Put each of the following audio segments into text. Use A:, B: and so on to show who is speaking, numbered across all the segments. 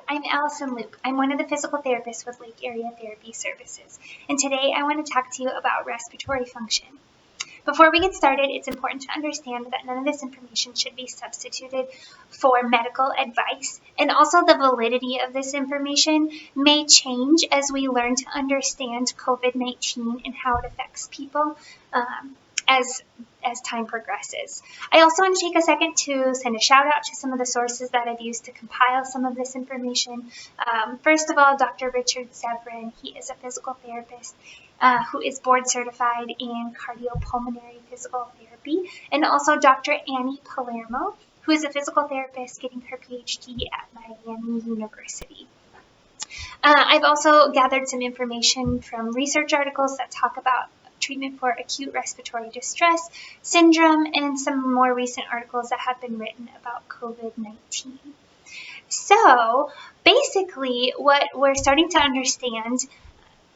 A: I'm Allyson Loupe. I'm one of the physical therapists with Lake Area Therapy Services, and today I want to talk to you about respiratory function. Before we get started, it's important to understand that none of this information should be substituted for medical advice, and also the validity of this information may change as we learn to understand COVID-19 and how it affects people as time progresses. I also want to take a second to send a shout out to some of the sources that I've used to compile some of this information. First of all, Dr. Richard Severin. He is a physical therapist who is board certified in cardiopulmonary physical therapy, and also Dr. Annie Palermo, who is a physical therapist getting her PhD at Miami University. I've also gathered some information from research articles that talk about treatment for acute respiratory distress syndrome and some more recent articles that have been written about COVID-19. So basically what we're starting to understand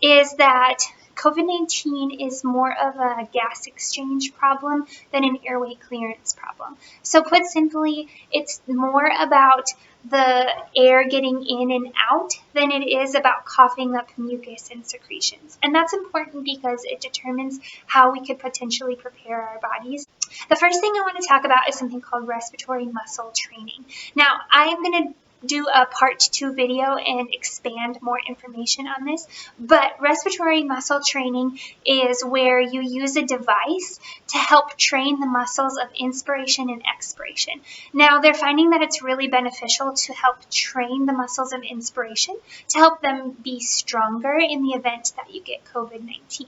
A: is that COVID-19 is more of a gas exchange problem than an airway clearance problem. So put simply, it's more about the air getting in and out than it is about coughing up mucus and secretions. And that's important because it determines how we could potentially prepare our bodies. The first thing I want to talk about is something called respiratory muscle training. Now, I'm going to do a part 2 video and expand more information on this, but respiratory muscle training is where you use a device to help train the muscles of inspiration and expiration. Now, they're finding that it's really beneficial to help train the muscles of inspiration to help them be stronger in the event that you get COVID-19.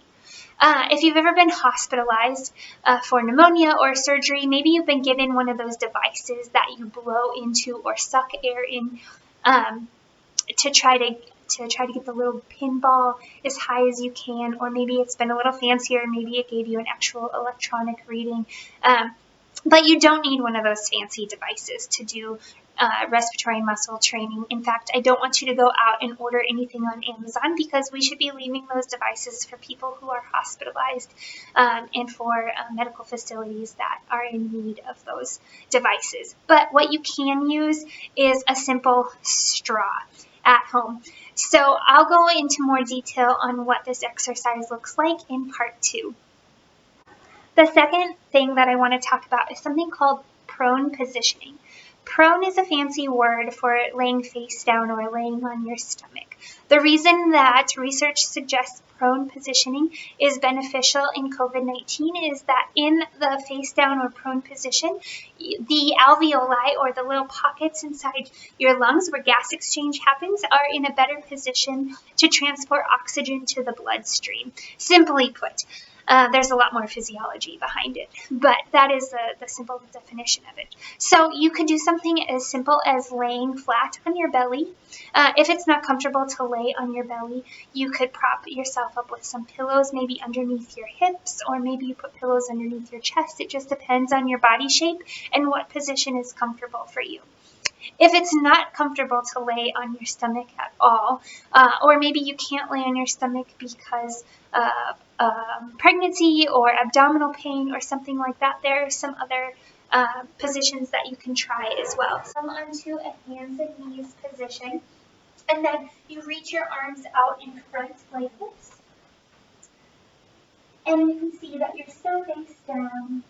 A: If you've ever been hospitalized for pneumonia or surgery, maybe you've been given one of those devices that you blow into or suck air in to try to get the little pinball as high as you can, or maybe it's been a little fancier, maybe it gave you an actual electronic reading. But you don't need one of those fancy devices to do respiratory muscle training. In fact, I don't want you to go out and order anything on Amazon because we should be leaving those devices for people who are hospitalized and for medical facilities that are in need of those devices. But what you can use is a simple straw at home. So I'll go into more detail on what this exercise looks like in part 2. The second thing that I want to talk about is something called prone positioning. Prone is a fancy word for laying face down or laying on your stomach. The reason that research suggests prone positioning is beneficial in COVID-19 is that in the face down or prone position, the alveoli or the little pockets inside your lungs where gas exchange happens are in a better position to transport oxygen to the bloodstream. Simply put, there's a lot more physiology behind it, but that is the simple definition of it. So you could do something as simple as laying flat on your belly. If it's not comfortable to lay on your belly, you could prop yourself up with some pillows, maybe underneath your hips, or maybe you put pillows underneath your chest. It just depends on your body shape and what position is comfortable for you. If it's not comfortable to lay on your stomach at all, or maybe you can't lay on your stomach because of pregnancy or abdominal pain or something like that, there are some other positions that you can try as well. Come onto a hands and knees position, and then you reach your arms out in front like this. And you can see that you're still face down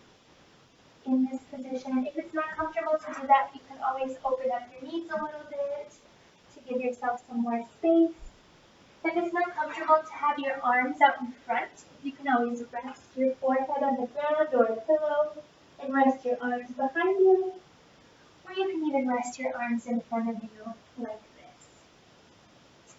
A: in this position. If it's not comfortable to do that, you can always open up your knees a little bit to give yourself some more space. If it's not comfortable to have your arms out in front, you can always rest your forehead on the ground or a pillow and rest your arms behind you. Or you can even rest your arms in front of you like this.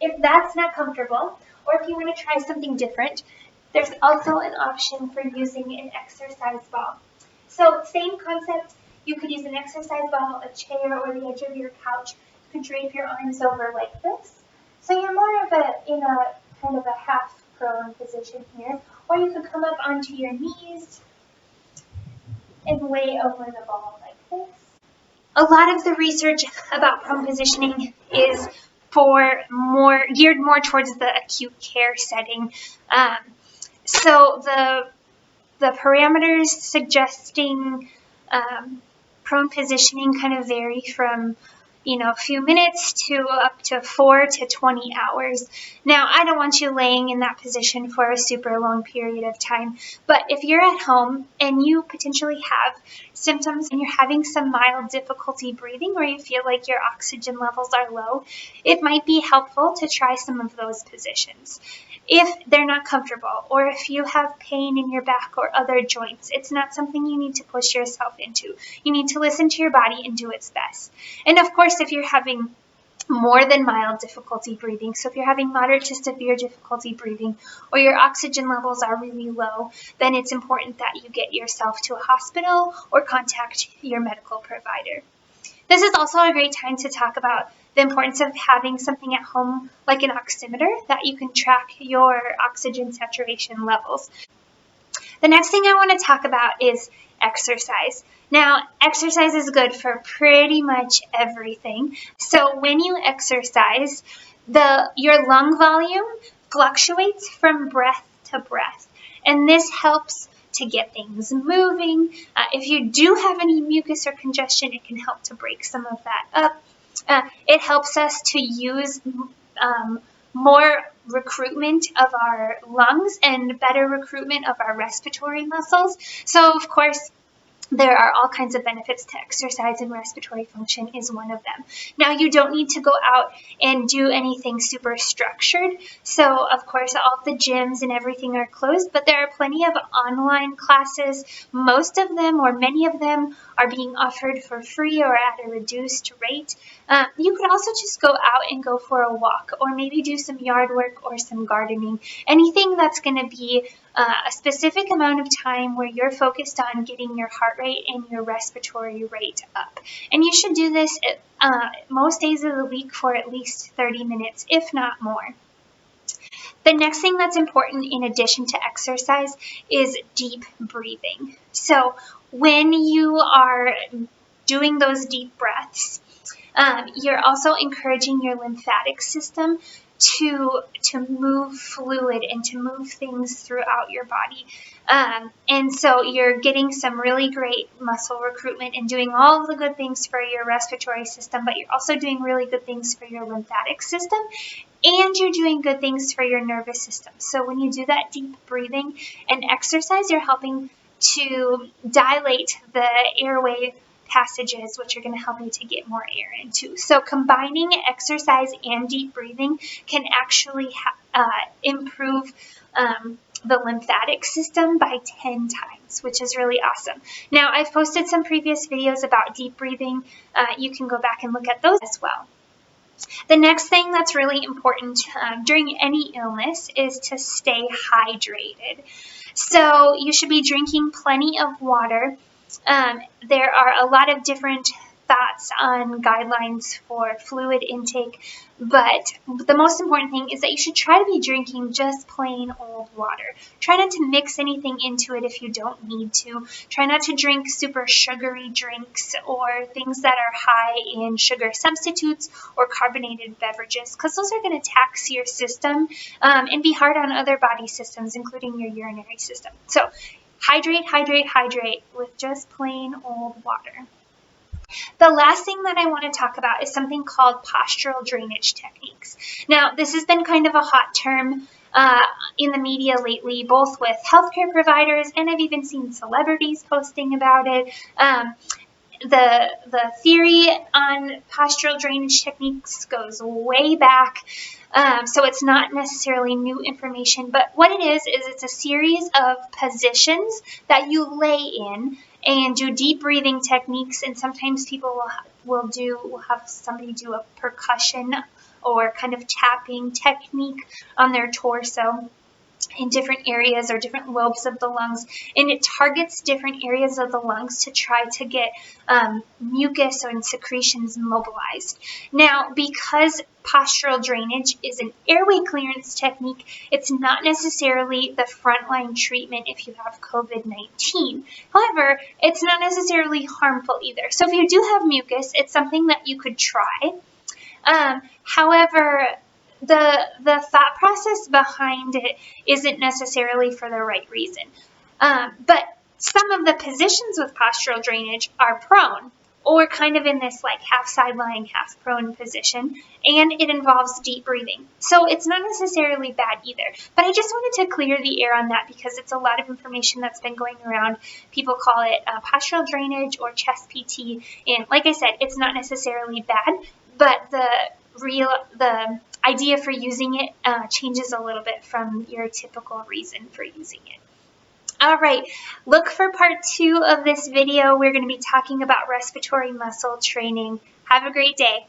A: If that's not comfortable, or if you want to try something different, there's also an option for using an exercise ball. So same concept, you could use an exercise ball, a chair, or the edge of your couch. You could drape your arms over like this. So you're more of in a kind of a half prone position here. Or you could come up onto your knees and lay over the ball like this. A lot of the research about prone positioning is geared more towards the acute care setting. So the parameters suggesting prone positioning kind of vary from a few minutes to up to 4 to 20 hours. Now, I don't want you laying in that position for a super long period of time, but if you're at home and you potentially have symptoms and you're having some mild difficulty breathing, or you feel like your oxygen levels are low, it might be helpful to try some of those positions. If they're not comfortable, or if you have pain in your back or other joints, it's not something you need to push yourself into. You need to listen to your body and do its best. And of course, if you're having more than mild difficulty breathing, so if you're having moderate to severe difficulty breathing, or your oxygen levels are really low, then it's important that you get yourself to a hospital or contact your medical provider. This is also a great time to talk about the importance of having something at home like an oximeter that you can track your oxygen saturation levels. The next thing I want to talk about is exercise. Now, exercise is good for pretty much everything. So when you exercise, your lung volume fluctuates from breath to breath, and this helps to get things moving. If you do have any mucus or congestion, it can help to break some of that up. It helps us to use more recruitment of our lungs and better recruitment of our respiratory muscles. So, of course, there are all kinds of benefits to exercise, and respiratory function is one of them. Now, you don't need to go out and do anything super structured. So, of course, all the gyms and everything are closed, but there are plenty of online classes. Most of them, or many of them, are being offered for free or at a reduced rate. You could also just go out and go for a walk, or maybe do some yard work or some gardening. Anything that's going to be a specific amount of time where you're focused on getting your heart rate and your respiratory rate up. And you should do this most days of the week for at least 30 minutes, if not more. The next thing that's important in addition to exercise is deep breathing. So when you are doing those deep breaths, you're also encouraging your lymphatic system to move fluid and to move things throughout your body. And so you're getting some really great muscle recruitment and doing all of the good things for your respiratory system, but you're also doing really good things for your lymphatic system, and you're doing good things for your nervous system. So when you do that deep breathing and exercise, you're helping to dilate the airway passages, which are going to help you to get more air into. So combining exercise and deep breathing can actually improve the lymphatic system by 10 times, which is really awesome. Now, I've posted some previous videos about deep breathing. You can go back and look at those as well. The next thing that's really important during any illness is to stay hydrated. So you should be drinking plenty of water. There are a lot of different thoughts on guidelines for fluid intake, but the most important thing is that you should try to be drinking just plain old water. Try not to mix anything into it if you don't need to. Try not to drink super sugary drinks or things that are high in sugar substitutes or carbonated beverages, because those are going to tax your system and be hard on other body systems, including your urinary system. So hydrate, hydrate, hydrate with just plain old water. The last thing that I want to talk about is something called postural drainage techniques. Now, this has been kind of a hot term in the media lately, both with healthcare providers, and I've even seen celebrities posting about it. The theory on postural drainage techniques goes way back, so it's not necessarily new information, but what it is it's a series of positions that you lay in and do deep breathing techniques, and sometimes people will have somebody do a percussion or kind of tapping technique on their torso in different areas or different lobes of the lungs, and it targets different areas of the lungs to try to get mucus and secretions mobilized. Now, because postural drainage is an airway clearance technique, it's not necessarily the frontline treatment if you have COVID-19. However, it's not necessarily harmful either. So if you do have mucus, it's something that you could try. However, the thought process behind it isn't necessarily for the right reason. But some of the positions with postural drainage are prone. or kind of in this like half side lying, half prone position, and it involves deep breathing. So it's not necessarily bad either, but I just wanted to clear the air on that because it's a lot of information that's been going around. People call it postural drainage or chest PT, and like I said, it's not necessarily bad, but the idea for using it changes a little bit from your typical reason for using it. All right, look for part 2 of this video. We're going to be talking about respiratory muscle training. Have a great day.